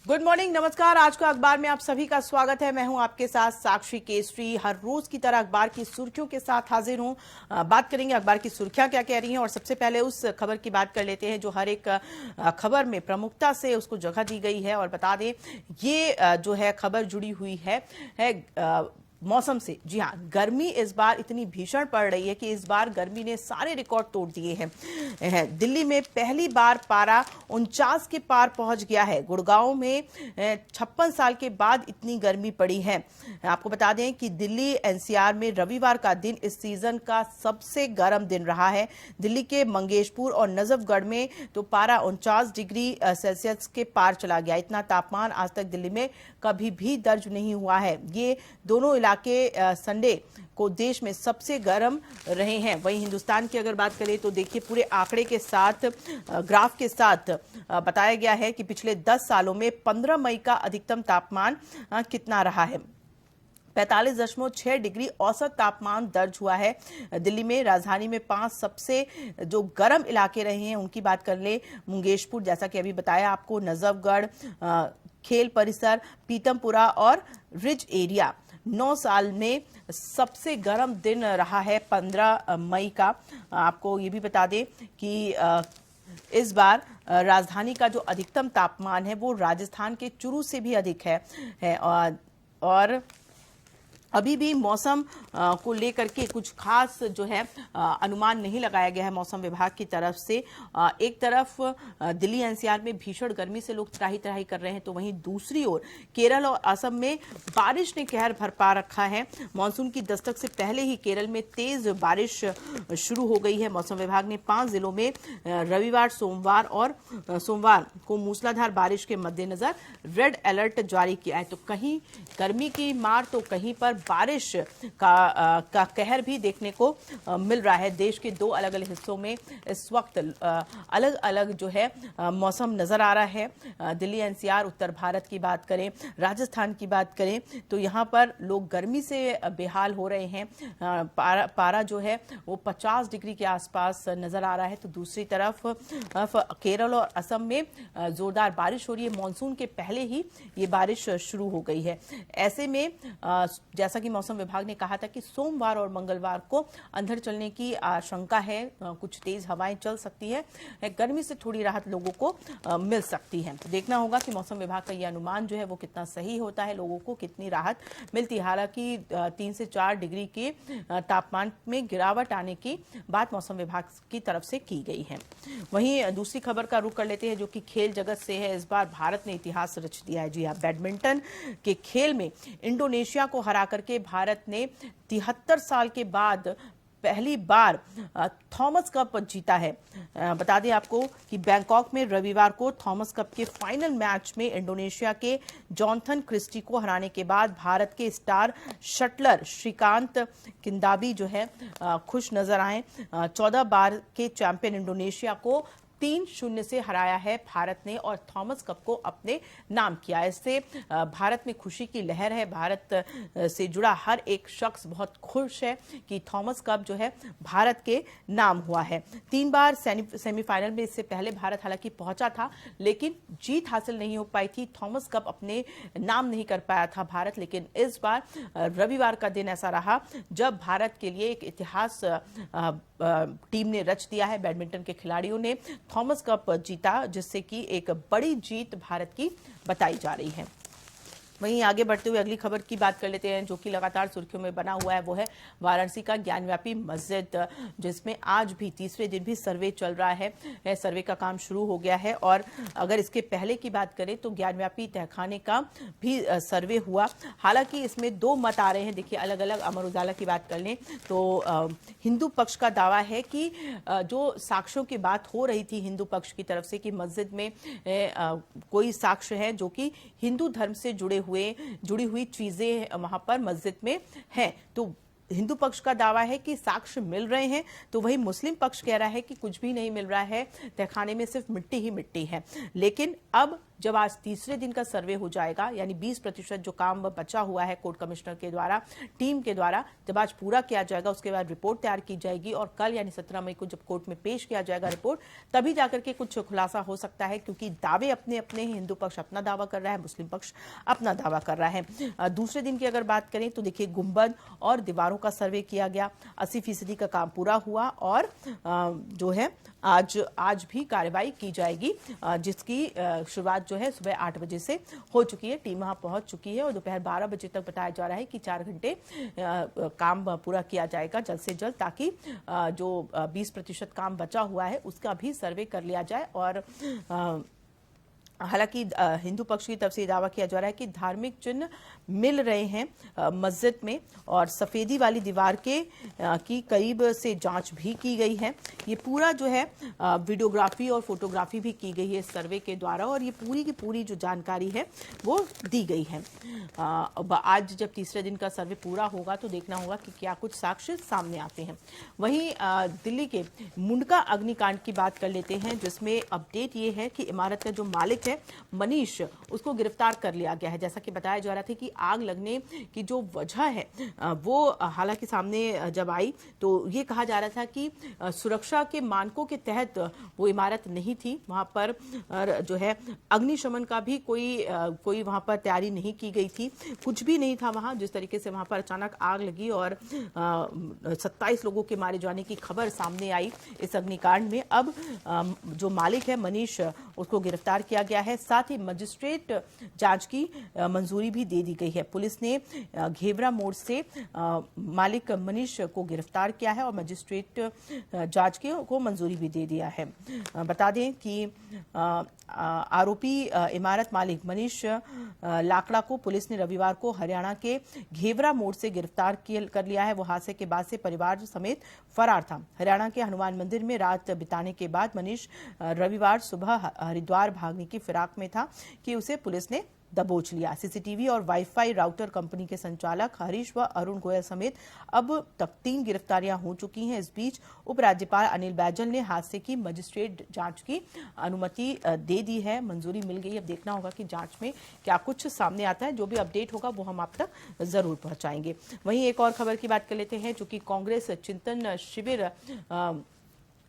Good morning, नमस्कार। आज का अखबार में आप सभी का स्वागत है। मैं हूं आपके साथ साक्षी केसरी। हर रोज की तरह अखबार की सुर्खियों के साथ हाजिर हूं। बात करेंगे अखबार की सुर्खियां क्या कह रही हैं और सबसे पहले उस खबर की बात कर लेते हैं जो हर एक खबर में प्रमुखता से उसको जगह दी गई है। और बता दें ये जो है खबर जुड़ी हुई है मौसम से। जी हाँ, गर्मी इस बार इतनी भीषण पड़ रही है कि इस बार गर्मी ने सारे रिकॉर्ड तोड़ दिए हैं। दिल्ली में पहली बार पारा 49 के पार पहुंच गया है। गुड़गांव में 56 साल के बाद इतनी गर्मी पड़ी है। आपको बता दें कि दिल्ली एनसीआर में रविवार का दिन इस सीजन का सबसे गर्म दिन रहा है। दिल्ली के मंगेशपुर और नजफगढ़ में तो पारा 49 डिग्री सेल्सियस के पार चला गया। इतना तापमान आज तक दिल्ली में कभी भी दर्ज नहीं हुआ है। ये दोनों इलाके संडे को देश में सबसे गर्म रहे हैं। वहीं हिंदुस्तान की अगर बात करें तो देखिए पूरे आंकड़े के साथ, ग्राफ के साथ बताया गया है कि पिछले 10 सालों में 15 मई का अधिकतम तापमान कितना रहा है। 45.6 डिग्री औसत तापमान दर्ज हुआ है। दिल्ली में राजधानी में 5 सबसे जो गर्म इलाके रहे हैं उनकी बात कर ले। मुंगेशपुर, जैसा कि अभी बताया आपको, नजफगढ़, खेल परिसर, पीतमपुरा और रिज एरिया 9 साल में सबसे गर्म दिन रहा है 15 मई का। आपको ये भी बता दें कि इस बार राजधानी का जो अधिकतम तापमान है वो राजस्थान के चुरू से भी अधिक है और अभी भी मौसम को लेकर के कुछ खास जो है अनुमान नहीं लगाया गया है मौसम विभाग की तरफ से। एक तरफ दिल्ली एनसीआर में भीषण गर्मी से लोग त्राही त्राही कर रहे हैं, तो वहीं दूसरी ओर केरल और असम में बारिश ने कहर बरपा रखा है। मानसून की दस्तक से पहले ही केरल में तेज बारिश शुरू हो गई है। मौसम विभाग ने 5 जिलों में रविवार, सोमवार को मूसलाधार बारिश के मद्देनजर रेड अलर्ट जारी किया है। तो कहीं गर्मी की मार तो कहीं पर बारिश का कहर भी देखने को मिल रहा है। देश के 2 अलग अलग हिस्सों में इस वक्त अलग अलग जो है मौसम नजर आ रहा है। दिल्ली एनसीआर, उत्तर भारत की बात करें, राजस्थान की बात करें तो यहाँ पर लोग गर्मी से बेहाल हो रहे हैं। पारा जो है वो 50 डिग्री के आसपास नजर आ रहा है। तो दूसरी तरफ केरल और असम में जोरदार बारिश हो रही है। मानसून के पहले ही ये बारिश शुरू हो गई है। ऐसे में जैसा कि मौसम विभाग ने कहा था कि सोमवार और मंगलवार को अंधड़ चलने की आशंका है। कुछ तेज हवाएं चल सकती है। गर्मी से थोड़ी राहत लोगों को मिल सकती है। तो देखना होगा कि मौसम विभाग का यह अनुमान जो है वो कितना सही होता है, लोगों को कितनी राहत मिलती है। हालांकि 3 से 4 डिग्री के तापमान में गिरावट आने की बात मौसम विभाग की तरफ से की गई है। वहीं दूसरी खबर का रुख कर लेते हैं जो कि खेल जगत से है। इस बार भारत ने इतिहास रच दिया है। जी हाँ, बैडमिंटन के खेल में इंडोनेशिया को हरा करके भारत ने 73 साल के बाद पहली बार थॉमस कप जीता है। बता दें आपको कि बैंकॉक में रविवार को थॉमस कप के फाइनल मैच में इंडोनेशिया के जॉनथन क्रिस्टी को हराने के बाद भारत के स्टार शटलर श्रीकांत किदांबी जो है खुश नजर आए। 14 बार के चैंपियन इंडोनेशिया को 3-0 से हराया है भारत ने और थॉमस कप को अपने नाम किया। इससे भारत में खुशी की लहर है। भारत से जुड़ा हर एक शख्स बहुत खुश है कि थॉमस कप जो है भारत के नाम हुआ है। 3 बार सेमीफाइनल में इससे पहले भारत हालांकि पहुंचा था, लेकिन जीत हासिल नहीं हो पाई थी। थॉमस कप अपने नाम नहीं कर पाया था भारत। लेकिन इस बार रविवार का दिन ऐसा रहा जब भारत के लिए एक इतिहास टीम ने रच दिया है। बैडमिंटन के खिलाड़ियों ने थॉमस कप जीता, जिससे कि एक बड़ी जीत भारत की बताई जा रही है। वहीं आगे बढ़ते हुए अगली खबर की बात कर लेते हैं जो कि लगातार सुर्खियों में बना हुआ है। वो है वाराणसी का ज्ञानव्यापी मस्जिद, जिसमें आज भी तीसरे दिन भी सर्वे चल रहा है। सर्वे का काम शुरू हो गया है और अगर इसके पहले की बात करें तो ज्ञानव्यापी तहखाने का भी सर्वे हुआ। हालांकि इसमें 2 मत आ रहे हैं। देखिए अलग अलग। अमर उजाला की बात कर लें तो हिंदू पक्ष का दावा है कि जो साक्ष्यों की बात हो रही थी हिंदू पक्ष की तरफ से कि मस्जिद में कोई साक्ष्य है जो कि हिंदू धर्म से जुड़ी हुई चीजें वहां पर मस्जिद में हैं, तो हिंदू पक्ष का दावा है कि साक्ष्य मिल रहे हैं। तो वही मुस्लिम पक्ष कह रहा है कि कुछ भी नहीं मिल रहा है, तहखाने में सिर्फ मिट्टी ही मिट्टी है। लेकिन अब जब आज तीसरे दिन का सर्वे हो जाएगा, यानी 20% जो काम बचा हुआ है कोर्ट कमिश्नर के द्वारा, टीम के द्वारा, जब आज पूरा किया जाएगा उसके बाद रिपोर्ट तैयार की जाएगी और कल यानी 17 मई को जब कोर्ट में पेश किया जाएगा रिपोर्ट, तभी जाकर के कुछ खुलासा हो सकता है, क्योंकि दावे अपने अपने हैं। हिंदू पक्ष अपना दावा कर रहा है, मुस्लिम पक्ष अपना दावा कर रहा है। दूसरे दिन की अगर बात करें तो देखिए गुंबद और दीवारों का सर्वे किया गया, 80% का काम पूरा हुआ और जो है आज भी कार्रवाई की जाएगी, जिसकी शुरुआत जो है सुबह 8 बजे से हो चुकी है। टीम वहां पहुंच चुकी है और दोपहर 12 बजे तक बताया जा रहा है कि 4 घंटे काम पूरा किया जाएगा जल्द से जल्द, ताकि जो 20% काम बचा हुआ है उसका भी सर्वे कर लिया जाए। और हालांकि हिंदू पक्ष की तरफ से दावा किया जा रहा है कि धार्मिक चिन्ह मिल रहे हैं मस्जिद में और सफेदी वाली दीवार की करीब से जांच भी की गई है। ये पूरा जो है वीडियोग्राफी और फोटोग्राफी भी की गई है सर्वे के द्वारा और ये पूरी की पूरी जो जानकारी है वो दी गई है। आज जब तीसरे दिन का सर्वे पूरा होगा तो देखना होगा कि क्या कुछ साक्ष्य सामने आते हैं। वहीं दिल्ली के मुंडका अग्निकांड की बात कर लेते हैं, जिसमें अपडेट ये है कि इमारत का जो मालिक है मनीष, उसको गिरफ्तार कर लिया गया है। जैसा कि बताया जा रहा था कि आग लगने की जो वजह है वो हालांकि सामने जब आई तो ये कहा जा रहा था कि सुरक्षा के मानकों के तहत वो इमारत नहीं थी, वहां पर जो है अग्निशमन का भी कोई वहां पर तैयारी नहीं की गई थी, कुछ भी नहीं था वहां। जिस तरीके से वहां पर अचानक आग लगी और 27 लोगों के मारे जाने की खबर सामने आई इस अग्निकांड में। अब जो मालिक है मनीष, उसको गिरफ्तार किया गया है। साथ ही मजिस्ट्रेट जांच की मंजूरी भी दे दी गई है। पुलिस ने घेवरा मोड़ से मालिक मनीष को गिरफ्तार किया है और मजिस्ट्रेट जांच को मंजूरी भी दे दिया है। बता दें कि आरोपी इमारत मालिक मनीष लाकड़ा को पुलिस ने रविवार को हरियाणा के घेवरा मोड़ से गिरफ्तार कर लिया है। वो हादसे के बाद से परिवार समेत फरार था। हरियाणा के हनुमान मंदिर में रात बिताने के बाद मनीष रविवार सुबह हरिद्वार भागने की फिराक में था कि उसे पुलिस ने दबोच लिया। सीसीटीवी और वाईफाई राउटर कंपनी के संचालक हरीश व अरुण गोयल समेत अब तक 3 गिरफ्तारियां हो चुकी हैं। इस बीच उपराज्यपाल अनिल बैजल ने हादसे की मजिस्ट्रेट जांच की अनुमति दे दी है, मंजूरी मिल गई। अब देखना होगा कि जांच में क्या कुछ सामने आता है। जो भी अपडेट होगा वो हम आप तक जरूर पहुंचाएंगे। वहीं एक और खबर की बात कर लेते हैं, जो कि कांग्रेस चिंतन शिविर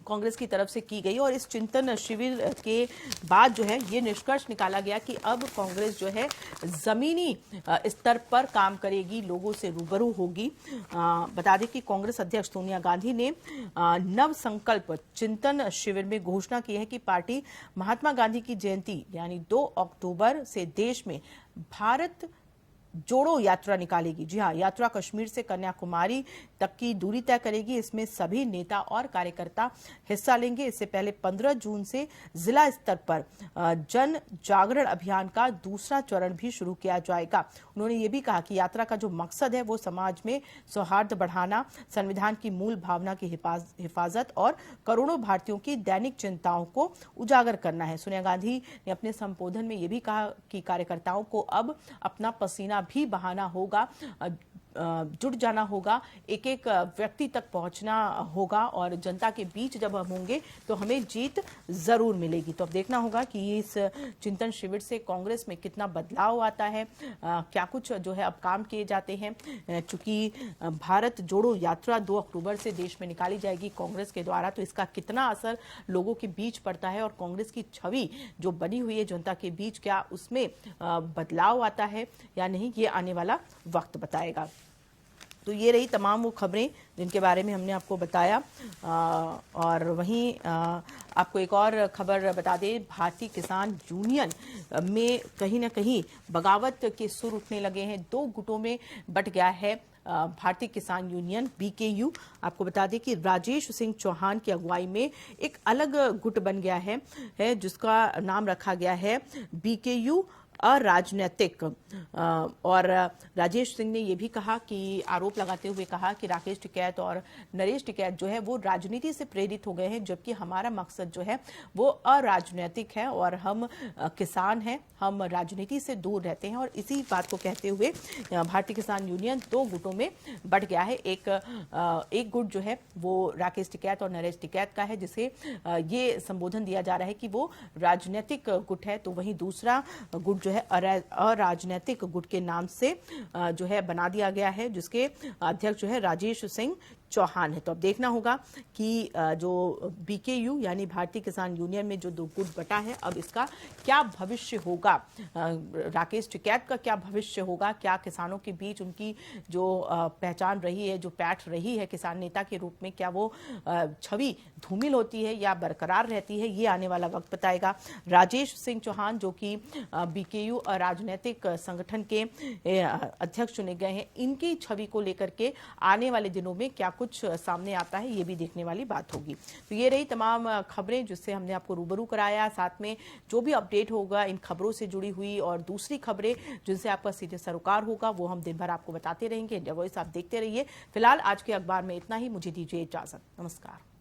कांग्रेस की तरफ से की गई और इस चिंतन शिविर के बाद जो है ये निष्कर्ष निकाला गया कि अब कांग्रेस जो है जमीनी स्तर पर काम करेगी, लोगों से रूबरू होगी। बता दें कि कांग्रेस अध्यक्ष सोनिया गांधी ने नव संकल्प चिंतन शिविर में घोषणा की है कि पार्टी महात्मा गांधी की जयंती यानी 2 अक्टूबर से देश में भारत जोड़ो यात्रा निकालेगी। जी हाँ, यात्रा कश्मीर से कन्याकुमारी तक की दूरी तय करेगी। इसमें सभी नेता और कार्यकर्ता हिस्सा लेंगे। इससे पहले 15 जून से जिला स्तर पर जन जागरण अभियान का दूसरा चरण भी शुरू किया जाएगा। उन्होंने ये भी कहा कि यात्रा का जो मकसद है वो समाज में सौहार्द बढ़ाना, संविधान की मूल भावना की हिफाजत और करोड़ों भारतीयों की दैनिक चिंताओं को उजागर करना है। सोनिया गांधी ने अपने संबोधन में ये भी कहा कि कार्यकर्ताओं को अब अपना पसीना भी बहाना होगा, जुट जाना होगा, एक एक व्यक्ति तक पहुंचना होगा और जनता के बीच जब हम होंगे तो हमें जीत जरूर मिलेगी। तो अब देखना होगा कि इस चिंतन शिविर से कांग्रेस में कितना बदलाव आता है, क्या कुछ जो है अब काम किए जाते हैं। चूंकि भारत जोड़ो यात्रा 2 अक्टूबर से देश में निकाली जाएगी कांग्रेस के द्वारा, तो इसका कितना असर लोगों के बीच पड़ता है और कांग्रेस की छवि जो बनी हुई है जनता के बीच, क्या उसमें बदलाव आता है या नहीं, ये आने वाला वक्त बताएगा। तो ये रही तमाम वो खबरें जिनके बारे में हमने आपको बताया। और वहीं आपको एक और खबर बता दें, भारतीय किसान यूनियन में कहीं ना कहीं बगावत के सुर उठने लगे हैं। 2 गुटों में बट गया है भारतीय किसान यूनियन BKU। आपको बता दें कि राजेश सिंह चौहान की अगुवाई में एक अलग गुट बन गया है जिसका नाम रखा गया है BKU अराजनैतिक। और राजेश सिंह ने यह भी कहा कि आरोप लगाते हुए कहा कि राकेश टिकैत और नरेश टिकैत जो है वो राजनीति से प्रेरित हो गए हैं, जबकि हमारा मकसद जो है वो अराजनैतिक है और हम किसान हैं, हम राजनीति से दूर रहते हैं। और इसी बात को कहते हुए भारतीय किसान यूनियन दो गुटों में बंट गया है। एक गुट जो है वो राकेश टिकैत और नरेश टिकैत का है, जिसे ये संबोधन दिया जा रहा है कि वो राजनीतिक गुट है, तो वहीं दूसरा गुट जो है अराजनैतिक गुट के नाम से जो है बना दिया गया है, जिसके अध्यक्ष जो है राजेश सिंह चौहान है। तो अब देखना होगा कि जो बीकेयू यानी भारतीय किसान यूनियन में जो दो गुट बटा है, अब इसका क्या भविष्य होगा, राकेश टिकैत का क्या भविष्य होगा, क्या किसानों के बीच उनकी जो पहचान रही है, जो पैठ रही है किसान नेता के रूप में, क्या वो छवि धूमिल होती है या बरकरार रहती है, ये आने वाला वक्त बताएगा। राजेश सिंह चौहान जो कि बीकेयू राजनीतिक संगठन के अध्यक्ष चुने गए हैं, इनकी छवि को लेकर के आने वाले दिनों में क्या कुछ सामने आता है, ये भी देखने वाली बात होगी। तो ये रही तमाम खबरें जिससे हमने आपको रूबरू कराया, साथ में जो भी अपडेट होगा इन खबरों से जुड़ी हुई और दूसरी खबरें जिनसे आपका सीधे सरोकार होगा वो हम दिन भर आपको बताते रहेंगे। इंडिया वॉइस आप देखते रहिए। फिलहाल आज के अखबार में इतना ही, मुझे दीजिए इजाजत, नमस्कार।